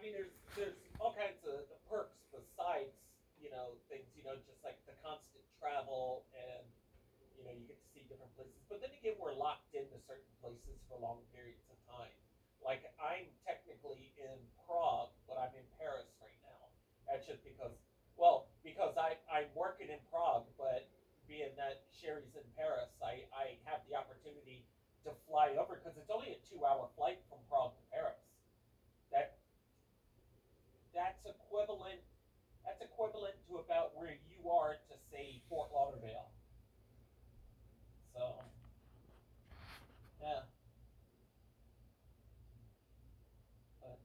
mean, there's all kinds of perks besides things, just like the constant travel and you get to see different places. But then again, we're locked into certain places for long periods of time. Like I'm technically in Prague, but I'm in Paris right now. That's just because I'm working in Prague, but being that Sherry's in Paris, I have the opportunity to fly over because it's only a 2 hour flight from Prague to Paris. That that's equivalent that's equivalent to about where you are to say Fort Lauderdale. So yeah, but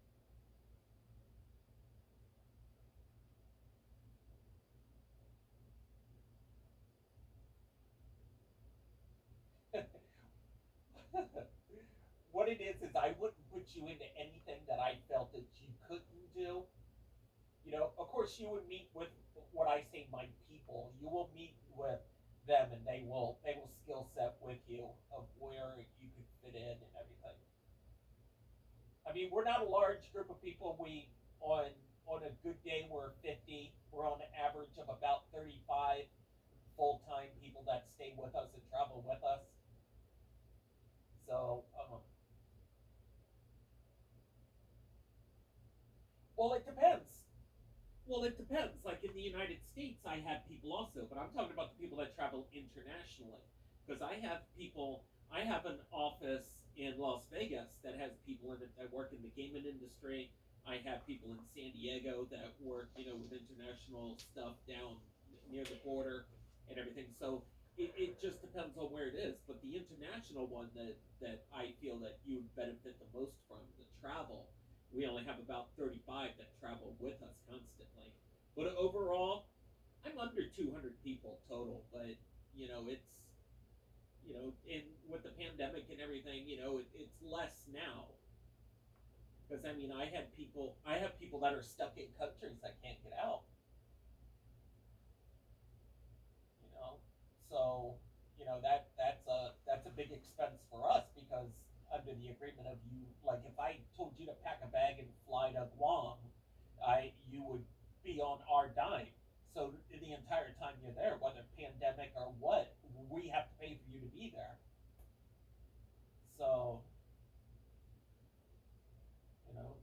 what it is I wouldn't put you into anything that I felt that you couldn't do. Of course, you would meet with what I say my people. You will meet with them, and they will skill set with you of where you could fit in and everything. I mean, we're not a large group of people. We on a good day we're 50. We're on an average of about 35 full time people that stay with us and travel with us. So, well, it depends. Well, it depends. Like in the United States, I have people also, but I'm talking about the people that travel internationally. Because I have an office in Las Vegas that has people in it that work in the gaming industry. I have people in San Diego that work, with international stuff down near the border and everything. So it just depends on where it is. But the international one that I feel that you would benefit the most from, the travel, we only have about 35 that travel with us constantly. But overall, I'm under 200 people total. But it's in with the pandemic and everything, it's less now. Because I mean, I have people that are stuck in countries that can't get out. You know, so that's a big expense for us because under the agreement of you, like if I told you to pack a bag and fly to Guam, I you would be on our dime. So the entire time you're there, whether pandemic or what, we have to pay for you to be there. So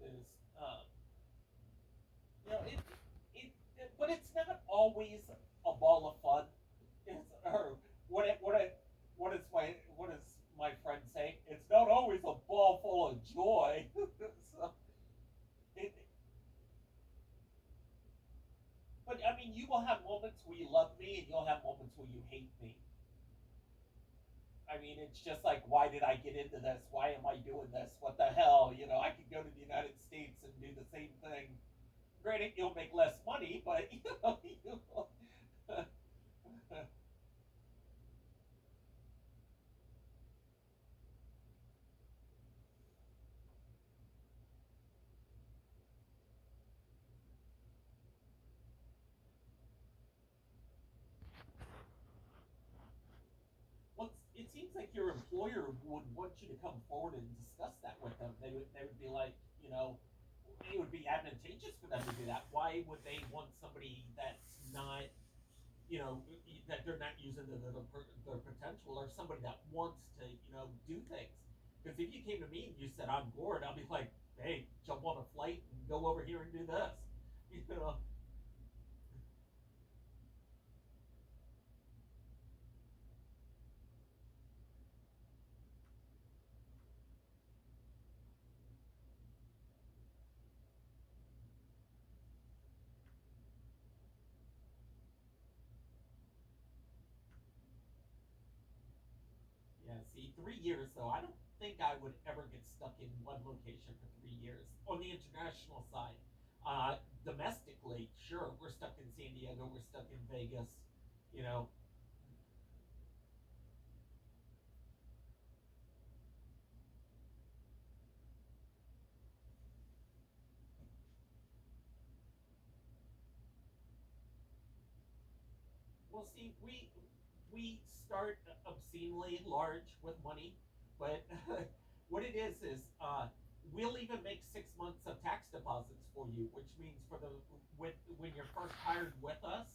there's but it's not always a ball of fun. It's or what does my friend say? It's not always a ball full of joy. So it, but I mean, you will have moments where you love me, and you'll have moments where you hate me. I mean, it's just like, why did I get into this? Why am I doing this? What the hell? I could go to the United States and do the same thing. Granted, you'll make less money, but well, it seems like your employer would want you to come forward and discuss that with them. They would be like, it would be advantageous for them to do that. Why would they want somebody that's not, that they're not using their potential, or somebody that wants to, do things? Because if you came to me and you said I'm bored, I'll be like, hey, jump on a flight and go over here and do this. You know, Yeah, see, 3 years though, I don't think I would ever get stuck in one location for 3 years on the international side. Domestically, sure, we're stuck in San Diego, we're stuck in Vegas. You know, well, see, we start obscenely large with money, but what it is we'll even make 6 months of tax deposits for you, which means for the when you're first hired with us,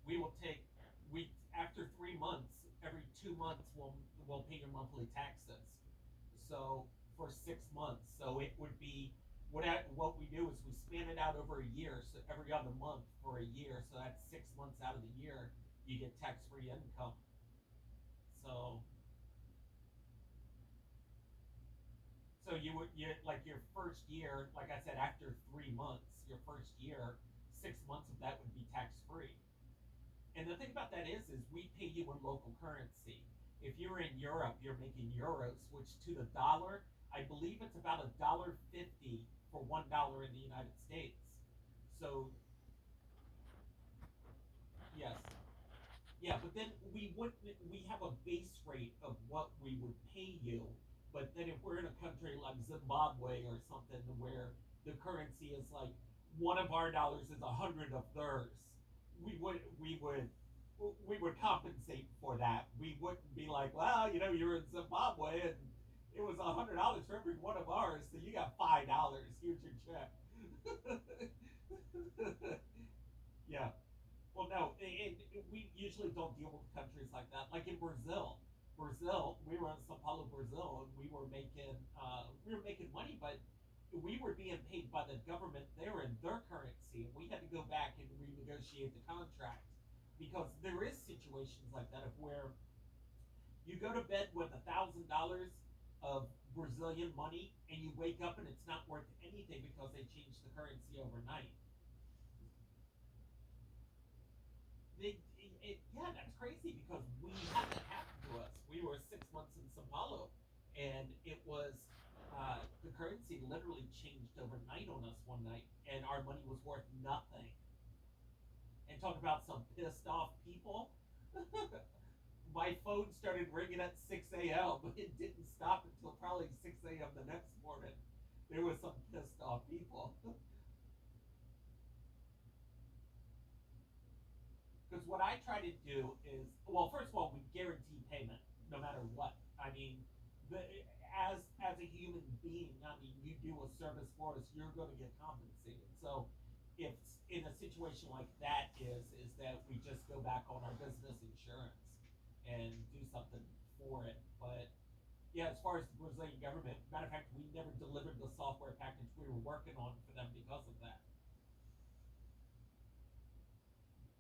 we will take we after 3 months, every 2 months we'll pay your monthly taxes. So for 6 months, so it would be what we do is we span it out over a year, so every other month for a year. So that's 6 months out of the year you get tax-free income. So So you like your first year, like I said, after 3 months, your first year, 6 months of that would be tax free. And the thing about that is we pay you in local currency. If you're in Europe, you're making euros, which to the dollar, I believe it's about $1.50 for $1 in the United States. So yes, yeah, but then we have a base rate of what we would pay you. But then if we're in a country like Zimbabwe or something where the currency is like one of our dollars is 100 of theirs, we would compensate for that. We wouldn't be like, well, you're in Zimbabwe and it was $100 for every one of ours, so you got $5. Here's your check. Yeah. Well, no, and we usually don't deal with countries like that. Like in Brazil, we were in Sao Paulo, Brazil, and we were making money, but we were being paid by the government there in their currency, and we had to go back and renegotiate the contract because there is situations like that of where you go to bed with $1,000 of Brazilian money, and you wake up and it's not worth anything because they changed the currency overnight. Yeah, that's crazy because we had that happen to us. We were 6 months in Sao Paulo, and it was the currency literally changed overnight on us one night, and our money was worth nothing. And talk about some pissed off people. My phone started ringing at 6 a.m., but it didn't stop until probably 6 a.m. the next morning. There was some pissed off people. Because what I try to do is, well, first of all, we guarantee payment no matter what. I mean, as a human being, I mean, you do a service for us, you're going to get compensated. So, if in a situation like that is that we just go back on our business insurance and do something for it. But yeah, as far as the Brazilian government, matter of fact, we never delivered the software package we were working on for them because of that.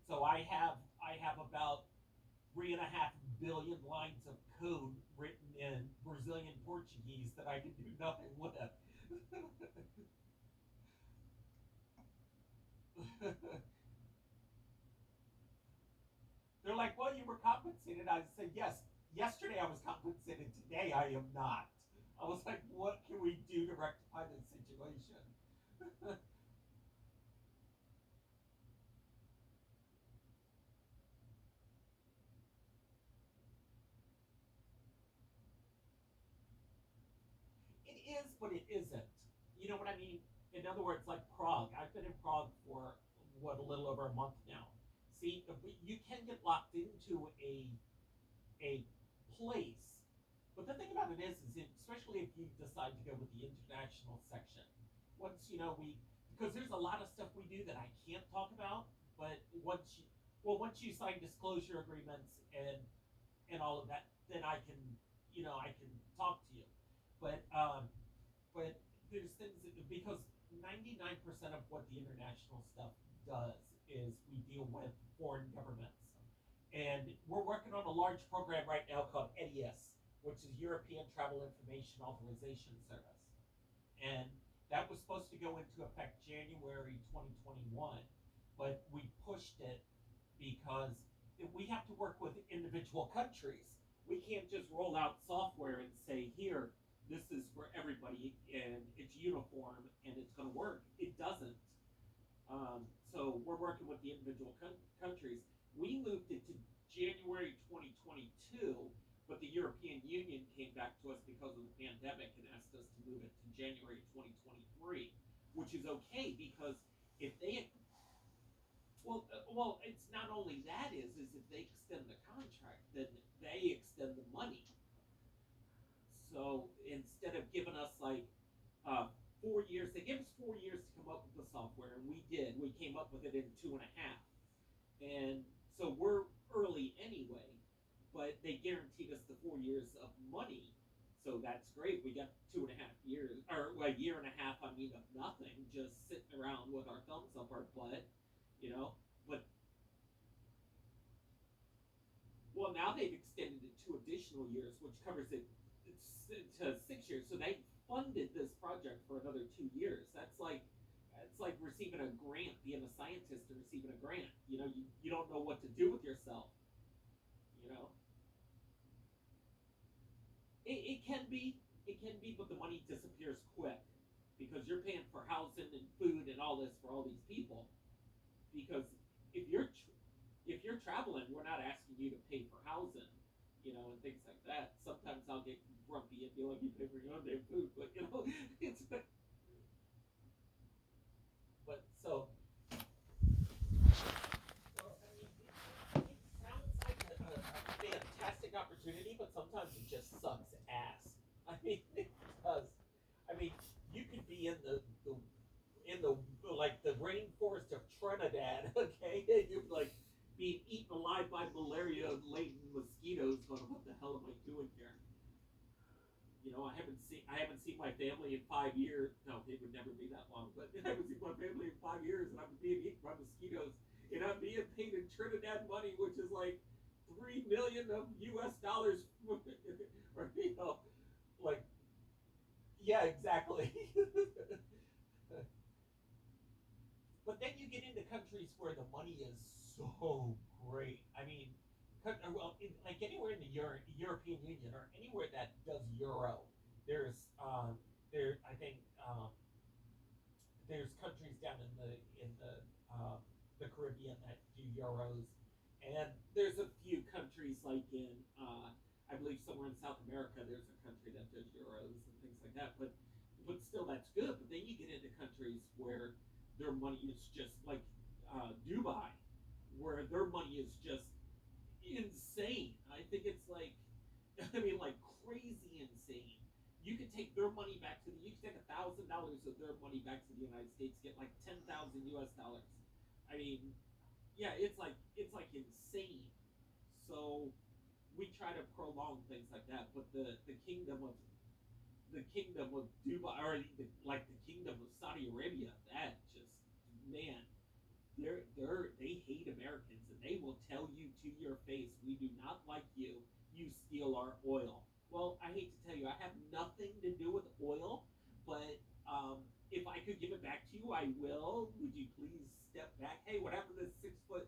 So I have about 3.5 billion lines of code written in Brazilian Portuguese that I can do nothing with. They're like, well, you were compensated. I said, yes, yesterday I was compensated. Today I am not. I was like, what can we do to rectify this situation? It is, but it isn't. You know what I mean? In other words, like Prague. I've been in Prague for what, a little over a month now. See, you can get locked into a place, but the thing about it is especially if you decide to go with the international section. Once we, because there's a lot of stuff we do that I can't talk about, but once you sign disclosure agreements and all of that, then I can talk to you. But there's things because 99% of what the international stuff does is we deal with foreign governments, and we're working on a large program right now called EDIAS, which is European Travel Information Authorization Service, and that was supposed to go into effect January 2021, but we pushed it because we have to work with individual countries. We can't just roll out software and say, here, this is for everybody and it's uniform and it's going to work. It doesn't. So we're working with the individual countries. We moved it to January 2022, but the European Union came back to us because of the pandemic and asked us to move it to January 2023, which is okay because if they well, it's not only that is if they extend the contract, then they extend the money. So instead of giving us like that's great. We got 2.5 years, or a year and a half, I mean, of nothing, just sitting around with our thumbs up our butt, you know. But, well, now they've extended it 2 additional years, which covers it to 6 years. So they funded this project for another 2 years. It's like receiving a grant, being a scientist and receiving a grant. You know, you don't know what to do with yourself. You know, it can be, but the money disappears quick because you're paying for housing and food and all this for all these people. Because if you're if you're traveling, we're not asking you to pay for housing, you know, and things like that. Sometimes I'll get grumpy and be like, "You pay for your own damn food," but you know, it's but so. Well, I mean, it sounds like a fantastic opportunity, but sometimes it just sucks ass. I mean, it does. I mean, you could be in the like the rainforest of Trinidad, okay, and you're like being eaten alive by malaria-laden mosquitoes. Going, what the hell am I doing here? You know, I haven't seen my family in 5 years. No, it would never be that long, but I haven't seen my family in 5 years, and I'm being eaten by mosquitoes, and I'm being paid in Trinidad money, which is like 3 million of U.S. dollars, or you know, like yeah, exactly. But then you get into countries where the money is so great. I mean, well, like anywhere in the European Union or anywhere that does euro, there's there I think there's countries down in the Caribbean that do euros, and there's a few countries like in I believe somewhere in South America there's a country that does euros and things like that. But still that's good. But then you get into countries where their money is just like Dubai, where their money is just insane. I think it's like, I mean, like crazy insane. You could take their money back to you could take $1,000 of their money back to the United States, get like 10,000 U.S. dollars. I mean, yeah, it's like insane. So we try to prolong things like that, but the kingdom of Dubai, or like the kingdom of Saudi Arabia, that just man, they hate Americans, and they will tell you to your face, we do not like you. You steal our oil. Well, I hate to tell you, I have nothing to do with oil, but if I could give it back to you, I will. Would you please step back? Hey, what happened to this 6 foot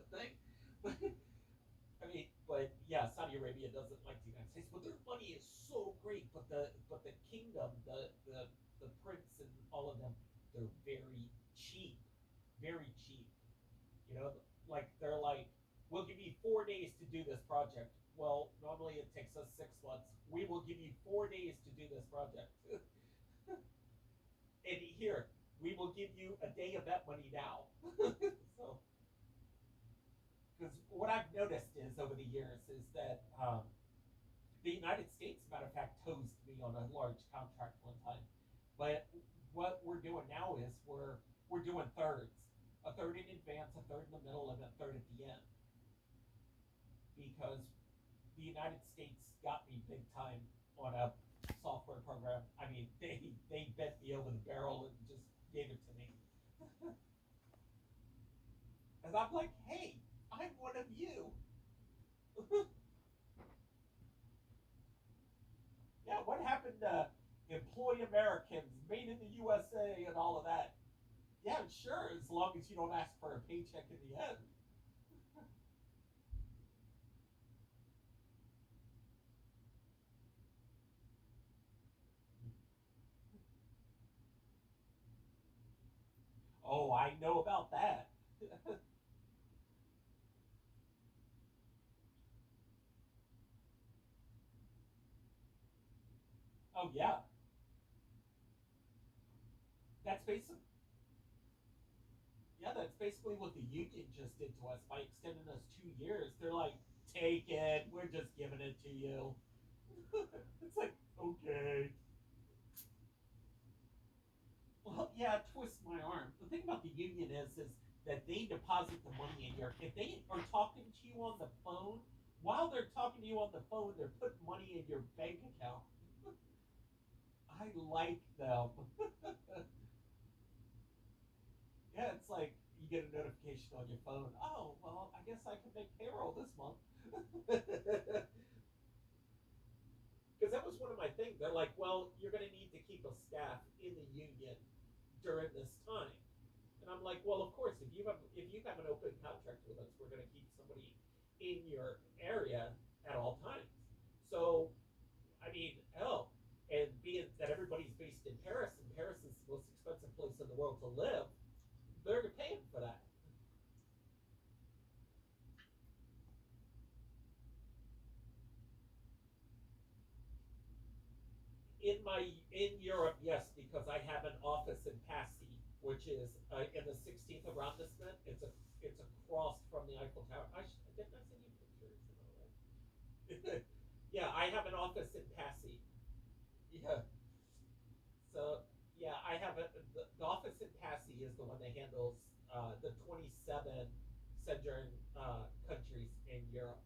thing? But I mean, but yeah, Saudi Arabia doesn't like the United States, but their money is so great. But the kingdom, the prince and all of them, they're cheap, very cheap. You know, like they're like, we'll give you 4 days to do this project. Well, normally it takes us 6 months. We will give you 4 days to do this project. And here, we will give you a day of that money now. So, because what I've noticed is over the years is that the United States, matter of fact, hosed me on a large contract one time. But what we're doing now is we're doing thirds, a third in advance, a third in the middle, and a third at the end. Because the United States got me big time on a software program. I mean, they bent me over the barrel and just gave it to me. And I'm like, hey, I'm one of you. Yeah, what happened to employ Americans, made in the USA, and all of that? Yeah, sure, as long as you don't ask for a paycheck in the end. Oh, I know about that. Oh yeah, that's basically that's basically what the union just did to us by extending us 2 years. They're like, take it, we're just giving it to you. It's like, okay. Well, yeah, twist my arm. The thing about the union is that they deposit the money in your. If they are talking to you on the phone, while they're talking to you on the phone, they're putting money in your bank account. like them. Yeah, it's like you get a notification on your phone. Oh, well, I guess I can make payroll this month. Because that was one of my things. They're like, well, you're going to need to keep a staff in the union during this time. And I'm like, well, of course, if you have an open contract with us, we're going to keep somebody in your area at all times. So, I mean, hell, and being that everybody's based in Paris, and Paris is the most expensive place in the world to live, they're paying for that. In Europe, yes, because I have an office in Passy, which is in the 16th arrondissement. It's across from the Eiffel Tower. Didn't I send you pictures? Yeah, I have an office in Passy. Yeah. So yeah, I have the office in Passy is the one that handles the 27 sojourn countries in Europe.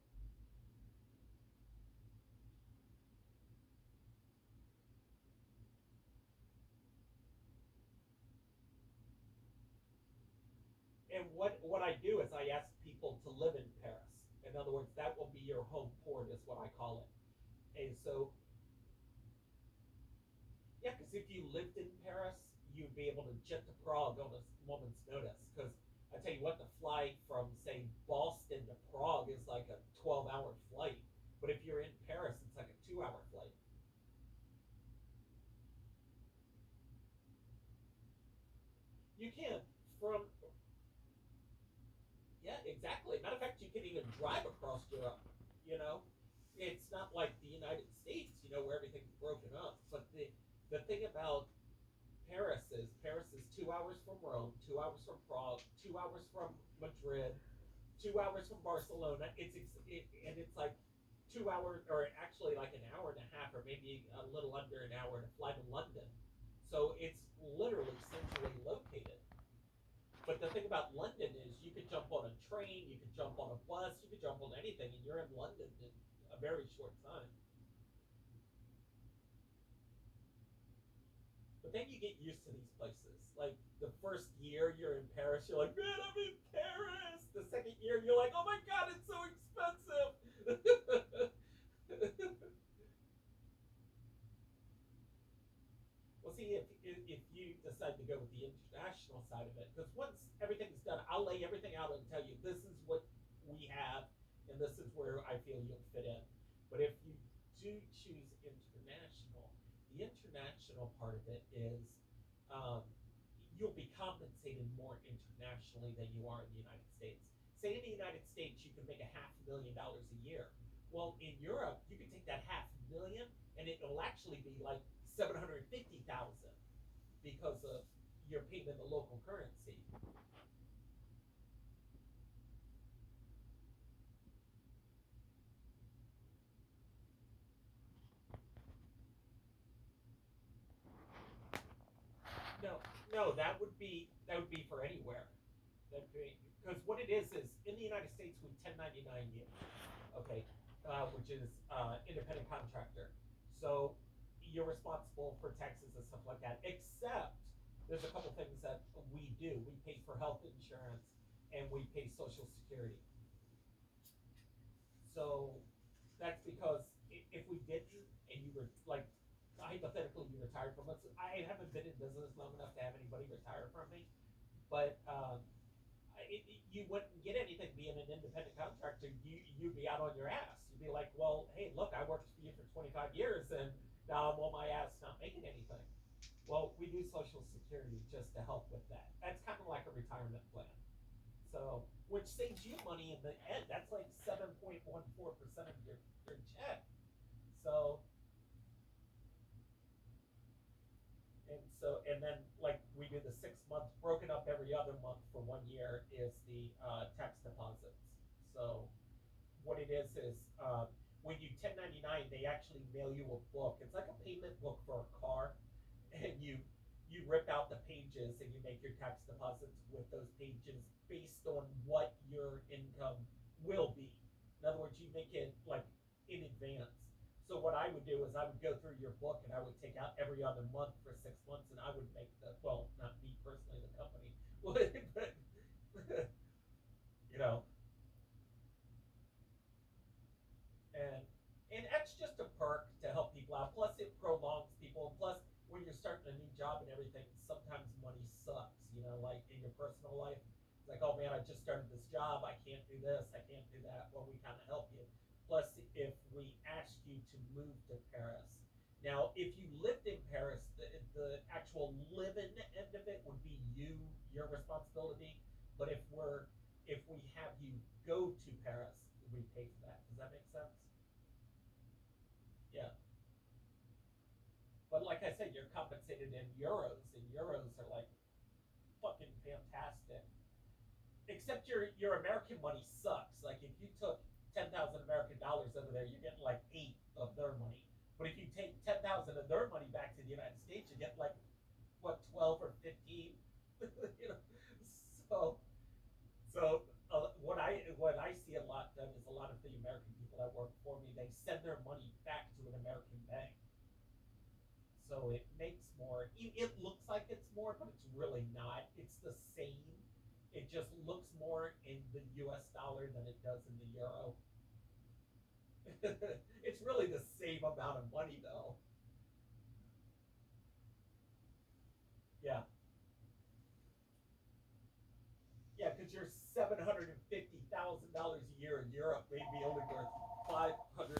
And what I do is I ask people to live in Paris. In other words, that will be your home port, is what I call it. And so, yeah, because if you lived in Paris, you'd be able to jet to Prague on a moment's notice. Because I tell you what, the flight from, say, Boston to Prague is like a 12-hour flight. But if you're in Paris, it's like a 2-hour flight. You can. From Yeah, exactly. Matter of fact, you can even drive across Europe. You know, it's not like the United States, where everything's broken up. But the thing about Paris is 2 hours from Rome, 2 hours from Prague, 2 hours from Madrid, 2 hours from Barcelona. And it's like 2 hours, or actually like an hour and a half, or maybe a little under an hour to fly to London. So it's literally centrally located. But the thing about London is you could jump on a train, you could jump on a bus, you could jump on anything, and you're in London in a very short time. But then you get used to these places. Like the first year you're in Paris, you're like, man, I'm in Paris. The second year you're like, oh my god, it's so expensive. Well, see, if you decide to go with the international side of it, because once everything's done, I'll lay everything out and tell you this is what we have, and this is where I feel you'll fit in. But if you do choose international, the international part of it is you'll be compensated more internationally than you are in the United States. Say in the United States, you can make $500,000 a year. Well, in Europe, you can take that 500,000 and it'll actually be like 750,000 because of you're paid in the local currency. No, no, that would be for anywhere. Because what it is in the United States we 1099 you, okay, which is independent contractor. So you're responsible for taxes and stuff like that. Except there's a couple things that we do. We pay for health insurance and we pay Social Security. So that's because if we didn't, and you were like hypothetically you retired from us, I haven't been in business long enough to have anybody retire from me, but you wouldn't get anything being an independent contractor. You'd be out on your ass. You'd be like, well, hey, look, I worked for you for 25 years, and now I'm on my ass not making anything. Well, we do Social Security just to help with that. That's kind of like a retirement plan. So, which saves you money in the end. That's like 7.14% of your check. So, and then like we do the 6 months broken up every other month for 1 year is the tax deposits. So what it is when you 1099, they actually mail you a book. It's like a payment book for a car, and you rip out the pages and you make your tax deposits with those pages based on what your income will be. In other words, you make it like in advance. So what I would do is I would go through your book and I would take out every other month for 6 months, and I would make the, well, not me personally, the company would, but you know, and and that's just a perk to help people out. Plus, it prolongs people. And plus, when you're starting a new job and everything, sometimes money sucks. You know, like in your personal life, it's like, oh man, I just started this job. I can't do this. I can't do that. Well, we kind of help you. Plus, if we ask you to move to Paris, now if you lived in Paris, the actual living end of it would be your responsibility. But if we have you go to Paris, we pay for that. Does that make sense? Yeah. But like I said, you're compensated in euros, and euros are like fucking fantastic. Except your American money sucks. Like if you took 10,000 American dollars over there, you're getting like 8 of their money. But if you take 10,000 of their money back to the United States, you get like what 12 or 15. you know, so what I see a lot done is a lot of the American people that work for me, they send their money back to an American bank, so it makes more. It looks like it's more, but it's really not. It's the same. It just looks more in the U.S. dollar than it does in the euro. It's really the same amount of money, though. Yeah, yeah, because you're $750,000 a year in Europe, maybe only worth 500